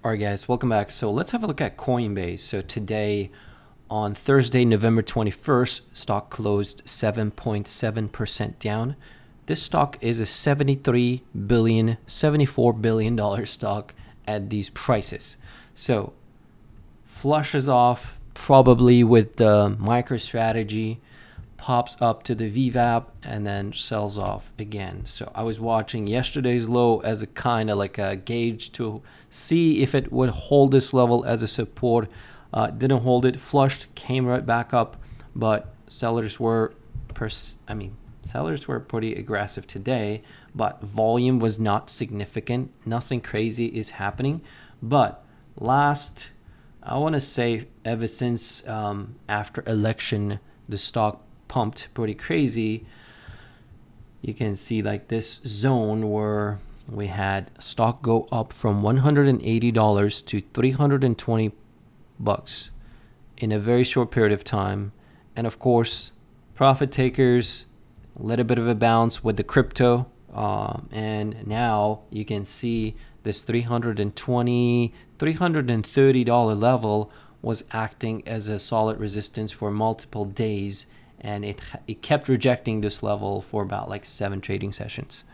All right, guys, welcome back. So let's have a look at Coinbase. So today, on Thursday, November 21st, stock closed 7.7% down. This stock is a $73 billion, $74 billion stock at these prices. So flushes off probably with the MicroStrategy, pops up to the VWAP, and then sells off again. So I was watching yesterday's low as a kind of like a gauge to see if it would hold this level as a support. Didn't hold it, flushed, came right back up, but sellers were sellers were pretty aggressive today, but volume was not significant. Nothing crazy is happening. But I want to say ever since after election, the stock pumped pretty crazy. You can see like this zone where we had stock go up from $180 to $320 in a very short period of time. And of course, profit takers, a little bit of a bounce with the crypto. And now you can see this $330 level was acting as a solid resistance for multiple days, and it kept rejecting this level for about like 7 trading sessions.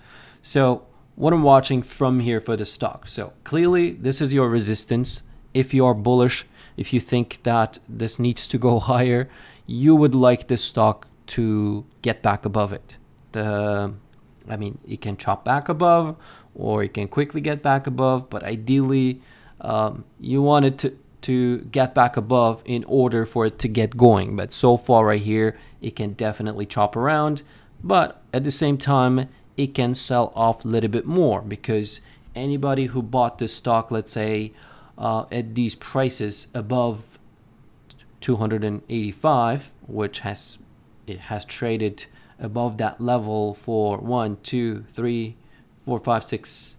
So what I'm watching from here for the stock. So clearly this is your resistance. If you are bullish, if you think that this needs to go higher, you would like this stock to get back above it. It can chop back above, or it can quickly get back above, but ideally you want it to get back above in order for it to get going. But so far right here, it can definitely chop around, but at the same time, it can sell off a little bit more, because anybody who bought this stock, let's say at these prices above 285, which has traded above that level for 1, 2, 3, 4, 5, 6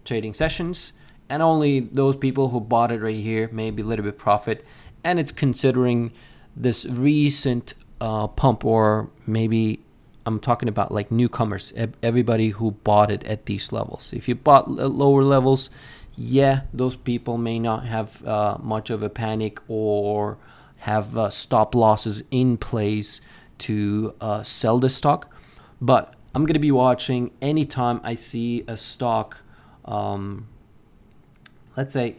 trading sessions, and only those people who bought it right here maybe a little bit profit, and it's considering this recent pump, or maybe I'm talking about like newcomers, everybody who bought it at these levels. If you bought at lower levels, yeah, those people may not have much of a panic or have stop losses in place to sell the stock. But I'm going to be watching anytime I see a stock. Let's say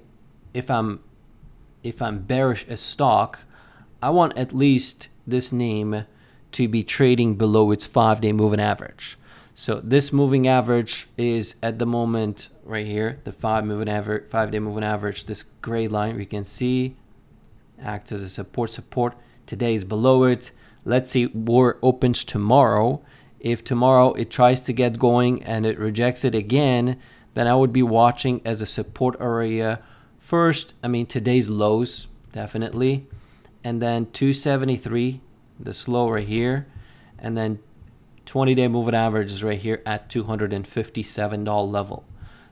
if I'm bearish a stock, I want at least this name to be trading below its 5-day moving average. So this moving average is at the moment right here, the 5-day moving average, this gray line we can see acts as a support. Today is below it. Let's see where it opens tomorrow. If tomorrow it tries to get going and it rejects it again, then I would be watching as a support area first. Today's lows, definitely. And then 273, this low right here. And then 20-day moving average is right here at $257 level.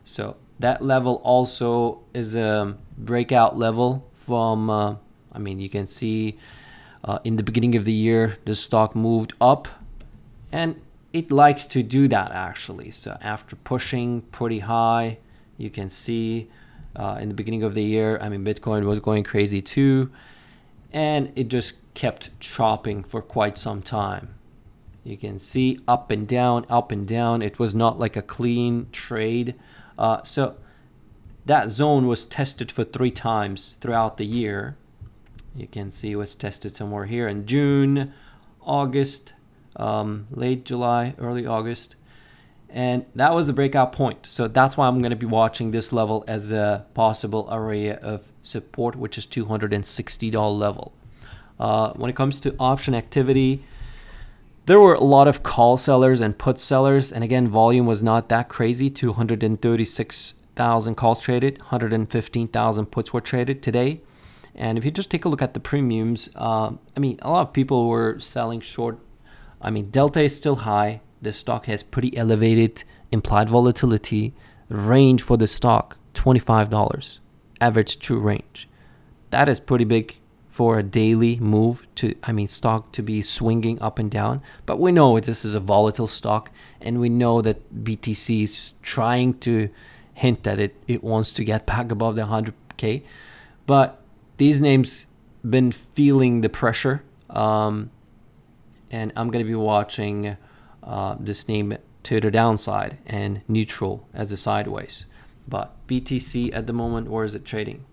So that level also is a breakout level from, you can see in the beginning of the year, the stock moved up, and it likes to do that actually. So after pushing pretty high, you can see in the beginning of the year, Bitcoin was going crazy too, and it just kept chopping for quite some time. You can see up and down, up and down. It was not like a clean trade. So that zone was tested for 3 times throughout the year. You can see it was tested somewhere here in June, August, late July, early August. And that was the breakout point. So that's why I'm going to be watching this level as a possible area of support, which is $260 level. When it comes to option activity, there were a lot of call sellers and put sellers. And again, volume was not that crazy. 236,000 calls traded, 115,000 puts were traded today. And if you just take a look at the premiums, a lot of people were selling short. Delta is still high. The stock has pretty elevated implied volatility. Range for the stock, $25. Average true range. That is pretty big for a daily move to, stock to be swinging up and down. But we know this is a volatile stock, and we know that BTC is trying to hint that it wants to get back above the 100K. But these names been feeling the pressure, and I'm going to be watching this name to the downside and neutral as a sideways. But BTC at the moment, where is it trading?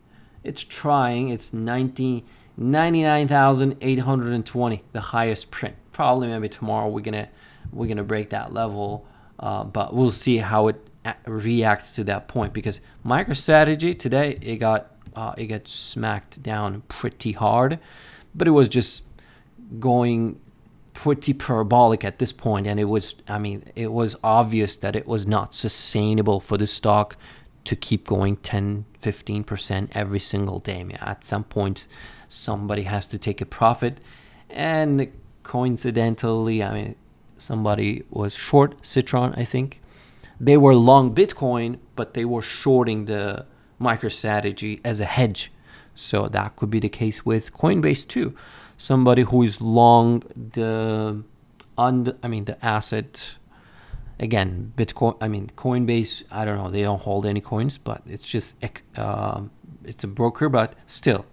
It's trying. It's 99,820, the highest print. Probably maybe tomorrow we're gonna break that level, but we'll see how it reacts to that point, because MicroStrategy today it got smacked down pretty hard, but it was just going pretty parabolic at this point, and it was obvious that it was not sustainable for the stock to keep going 10-15% every single day. I mean, at some point somebody has to take a profit, and coincidentally, I mean, somebody was short Citron. I think they were long Bitcoin, but they were shorting the MicroStrategy as a hedge. So that could be the case with Coinbase too. Somebody who is long the asset. Again, Bitcoin. I mean, Coinbase. I don't know. They don't hold any coins, but it's just it's a broker. But still,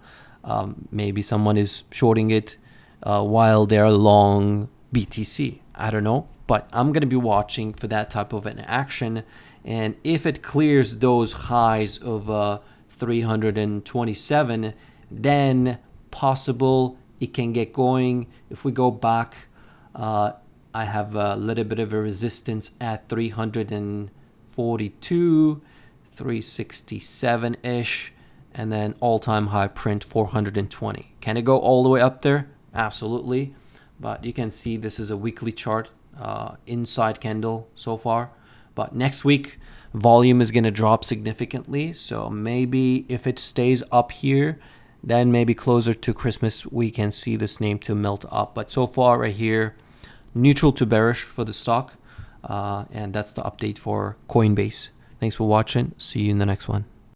maybe someone is shorting it while they're long BTC. I don't know. But I'm gonna be watching for that type of an action, and if it clears those highs of 327, then possible it can get going. If we go back, I have a little bit of a resistance at 342, 367-ish, and then all-time high print 420. Can it go all the way up there? Absolutely. But you can see this is a weekly chart, inside candle so far. But next week, volume is going to drop significantly. So maybe if it stays up here, then maybe closer to Christmas, we can see this name to melt up. But so far right here, neutral to bearish for the stock. And that's the update for Coinbase. Thanks for watching. See you in the next one.